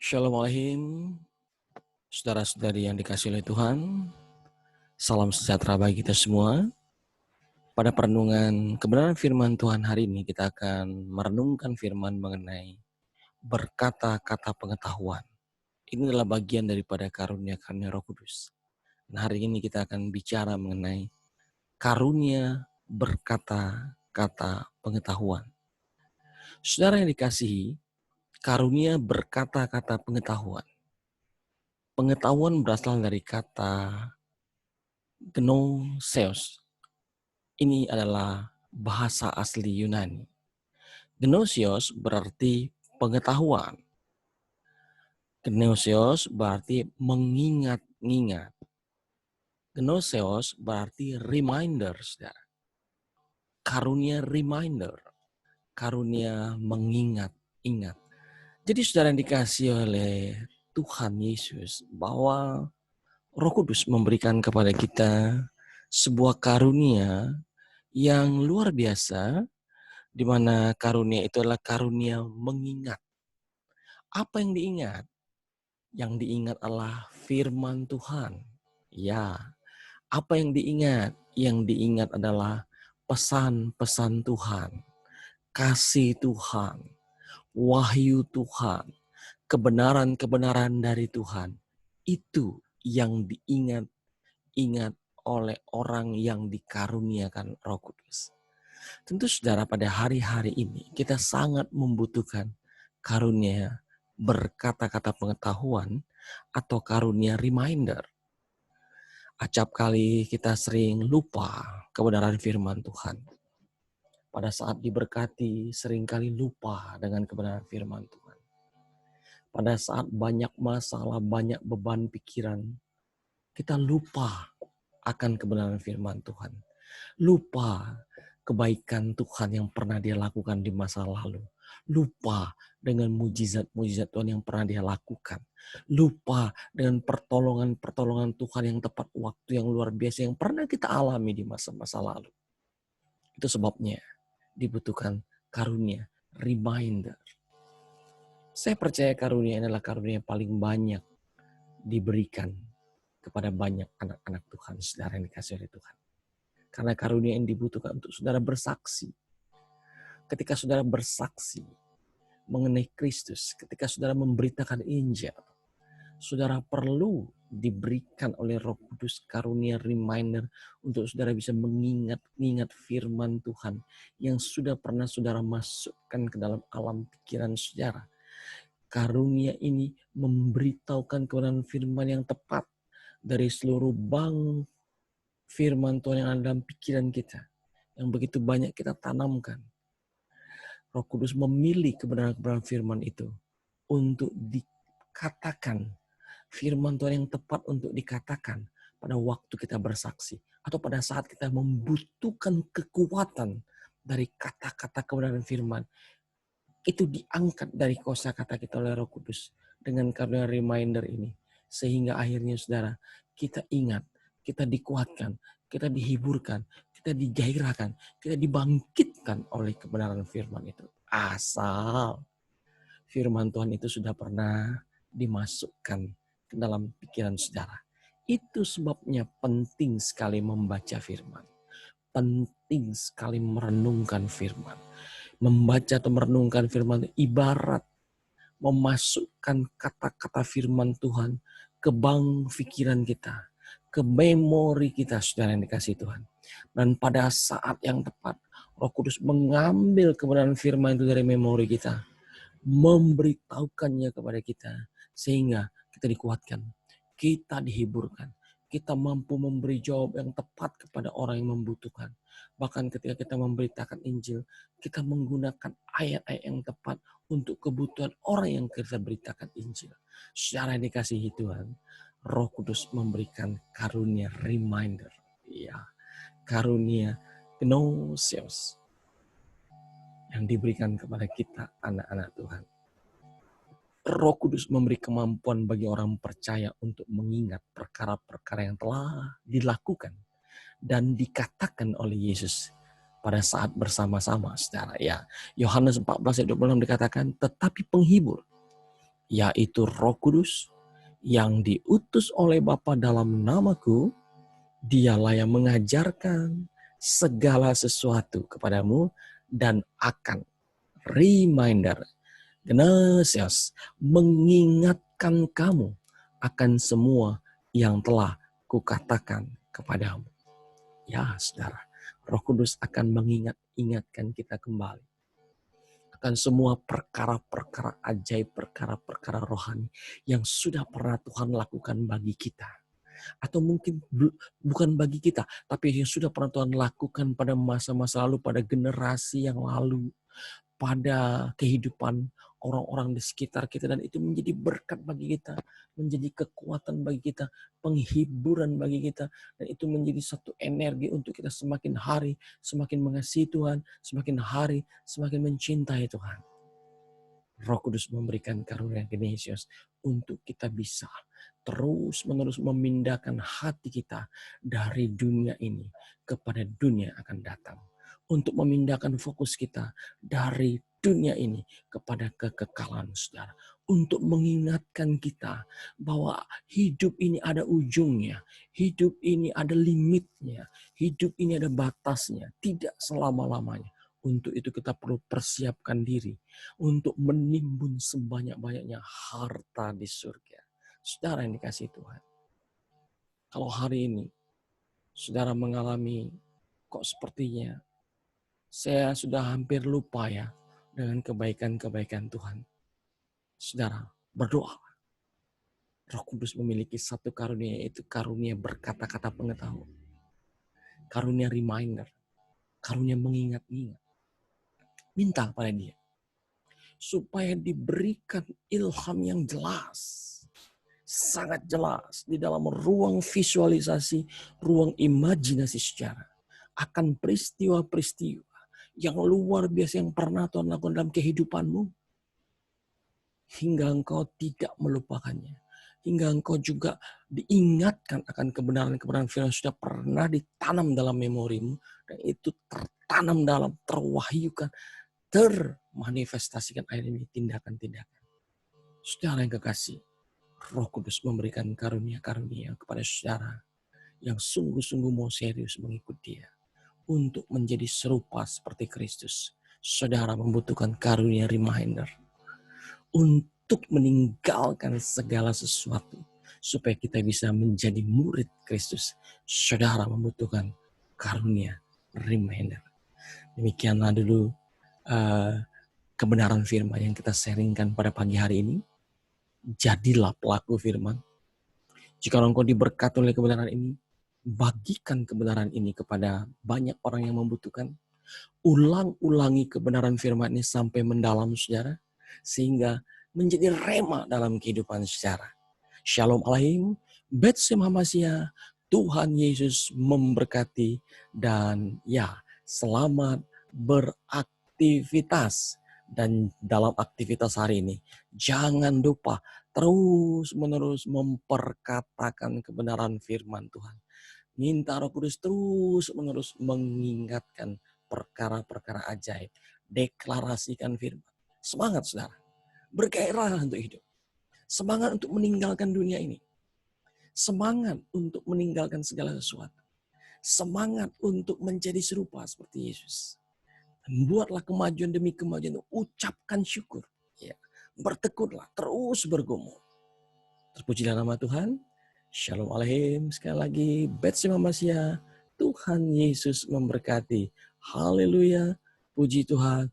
Shalom Aleichem, saudara-saudari yang dikasihi oleh Tuhan. Salam sejahtera bagi kita semua. Pada perenungan kebenaran firman Tuhan hari ini, kita akan merenungkan firman mengenai berkata-kata pengetahuan. Ini adalah bagian daripada karunia-karunia Roh Kudus. Nah, hari ini kita akan bicara mengenai karunia berkata-kata pengetahuan. Saudara yang dikasihi, karunia berkata-kata pengetahuan. Pengetahuan berasal dari kata Gnoseos. Ini adalah bahasa asli Yunani. Gnoseos berarti pengetahuan. Gnoseos berarti mengingat-ingat. Gnoseos berarti reminder, saudara. Karunia reminder. Karunia mengingat-ingat. Jadi saudara yang dikasihi oleh Tuhan Yesus, bahwa Roh Kudus memberikan kepada kita sebuah karunia yang luar biasa, di mana karunia itu adalah karunia mengingat. Apa yang diingat? Yang diingat adalah firman Tuhan. Ya, apa yang diingat? Yang diingat adalah pesan-pesan Tuhan, kasih Tuhan, wahyu Tuhan, kebenaran-kebenaran dari Tuhan. Itu yang diingat oleh orang yang dikaruniakan Roh Kudus. Tentu saudara, pada hari-hari ini kita sangat membutuhkan karunia berkata-kata pengetahuan atau karunia reminder. Acap kali kita sering lupa kebenaran firman Tuhan. Pada saat diberkati seringkali lupa dengan kebenaran firman Tuhan. Pada saat banyak masalah, banyak beban pikiran, kita lupa akan kebenaran firman Tuhan. Lupa kebaikan Tuhan yang pernah dia lakukan di masa lalu. Lupa dengan mujizat-mujizat Tuhan yang pernah dia lakukan. Lupa dengan pertolongan-pertolongan Tuhan yang tepat waktu, yang luar biasa, yang pernah kita alami di masa-masa lalu. Itu sebabnya dibutuhkan karunia, reminder. Saya percaya karunia adalah karunia yang paling banyak diberikan kepada banyak anak-anak Tuhan, saudara yang dikasihi oleh Tuhan. Karena karunia yang dibutuhkan untuk saudara bersaksi. Ketika saudara bersaksi mengenai Kristus, ketika saudara memberitakan Injil, saudara perlu diberikan oleh Roh Kudus karunia reminder untuk saudara bisa mengingat firman Tuhan yang sudah pernah saudara masukkan ke dalam alam pikiran saudara. Karunia ini memberitahukan kebenaran firman yang tepat dari seluruh bank firman Tuhan yang ada dalam pikiran kita, yang begitu banyak kita tanamkan. Roh Kudus memilih kebenaran-kebenaran firman itu untuk dikatakan. Firman Tuhan yang tepat untuk dikatakan pada waktu kita bersaksi. Atau pada saat kita membutuhkan kekuatan dari kata-kata kebenaran firman. Itu diangkat dari kosakata kita oleh Roh Kudus. Dengan karunia reminder ini. Sehingga akhirnya saudara, kita ingat, kita dikuatkan, kita dihiburkan, kita digairahkan, kita dibangkitkan oleh kebenaran firman itu. Asal firman Tuhan itu sudah pernah dimasukkan ke dalam pikiran saudara. Itu sebabnya penting sekali membaca firman. Penting sekali merenungkan firman. Membaca atau merenungkan firman itu ibarat memasukkan kata-kata firman Tuhan ke bank pikiran kita, ke memori kita, saudara yang dikasihi Tuhan. Dan pada saat yang tepat, Roh Kudus mengambil kebenaran firman itu dari memori kita, memberitahukannya kepada kita, sehingga kita dikuatkan, kita dihiburkan, kita mampu memberi jawab yang tepat kepada orang yang membutuhkan. Bahkan ketika kita memberitakan Injil, kita menggunakan ayat-ayat yang tepat untuk kebutuhan orang yang kita beritakan Injil. Secara yang dikasihi Tuhan, Roh Kudus memberikan karunia reminder. Ya, karunia Gnoseos yang diberikan kepada kita anak-anak Tuhan. Roh Kudus memberi kemampuan bagi orang percaya untuk mengingat perkara-perkara yang telah dilakukan dan dikatakan oleh Yesus pada saat bersama-sama, saudara. Ya, Yohanes 14 ayat 26 dikatakan, tetapi penghibur, yaitu Roh Kudus yang diutus oleh Bapa dalam namaku, dialah yang mengajarkan segala sesuatu kepadamu dan akan reminder, Gnesios, mengingatkan kamu akan semua yang telah kukatakan kepadamu. Ya, saudara, Roh Kudus akan mengingatkan kita kembali akan semua perkara-perkara ajaib, perkara-perkara rohani yang sudah pernah Tuhan lakukan bagi kita. Atau mungkin bukan bagi kita, tapi yang sudah pernah Tuhan lakukan pada masa-masa lalu, pada generasi yang lalu, pada kehidupan orang-orang di sekitar kita, dan itu menjadi berkat bagi kita, menjadi kekuatan bagi kita, penghiburan bagi kita, dan itu menjadi satu energi untuk kita semakin hari semakin mengasihi Tuhan, semakin hari semakin mencintai Tuhan. Roh Kudus memberikan karunia Gnesios untuk kita bisa terus-menerus memindahkan hati kita dari dunia ini kepada dunia akan datang. Untuk memindahkan fokus kita dari dunia ini kepada kekekalan, saudara. Untuk mengingatkan kita bahwa hidup ini ada ujungnya. Hidup ini ada limitnya. Hidup ini ada batasnya. Tidak selama-lamanya. Untuk itu kita perlu persiapkan diri untuk menimbun sebanyak-banyaknya harta di surga. Saudara yang dikasihi Tuhan. Kalau hari ini saudara mengalami kok sepertinya saya sudah hampir lupa ya dengan kebaikan-kebaikan Tuhan. Saudara, berdoa. Roh Kudus memiliki satu karunia, yaitu karunia berkata-kata pengetahuan. Karunia reminder. Karunia mengingat-ingat. Minta pada dia. Supaya diberikan ilham yang jelas. Sangat jelas di dalam ruang visualisasi, ruang imajinasi sejarah akan peristiwa-peristiwa yang luar biasa yang pernah Tuhan lakukan dalam kehidupanmu, hingga engkau tidak melupakannya, hingga engkau juga diingatkan akan kebenaran-kebenaran firman yang sudah pernah ditanam dalam memorimu, dan itu tertanam dalam, terwahyukan, termanifestasikan akhirnya tindakan-tindakan. Saudara yang kekasih, Roh Kudus memberikan karunia-karunia kepada saudara yang sungguh-sungguh mau serius mengikut dia untuk menjadi serupa seperti Kristus. Saudara membutuhkan karunia reminder untuk meninggalkan segala sesuatu supaya kita bisa menjadi murid Kristus. Saudara membutuhkan karunia reminder. Demikianlah dulu kebenaran firman yang kita sharingkan pada pagi hari ini. Jadilah pelaku firman. Jika engkau diberkati oleh kebenaran ini, bagikan kebenaran ini kepada banyak orang yang membutuhkan. Ulang-ulangi kebenaran firman ini sampai mendalam, saudara, sehingga menjadi rema dalam kehidupan saudara. Shalom Alaihim, Bet Shem Hamasya, Tuhan Yesus memberkati, dan ya, selamat beraktivitas. Dan dalam aktivitas hari ini, jangan lupa terus-menerus memperkatakan kebenaran firman Tuhan. Minta Roh Kudus terus-menerus mengingatkan perkara-perkara ajaib. Deklarasikan firman. Semangat, saudara. Bergairah untuk hidup. Semangat untuk meninggalkan dunia ini. Semangat untuk meninggalkan segala sesuatu. Semangat untuk menjadi serupa seperti Yesus. Buatlah kemajuan demi kemajuan. Ucapkan syukur. Ya. Bertekunlah. Terus bergumul. Terpujilah nama Tuhan. Shalom Alaihim. Sekali lagi. Bet Shem Hamasya. Tuhan Yesus memberkati. Haleluya. Puji Tuhan.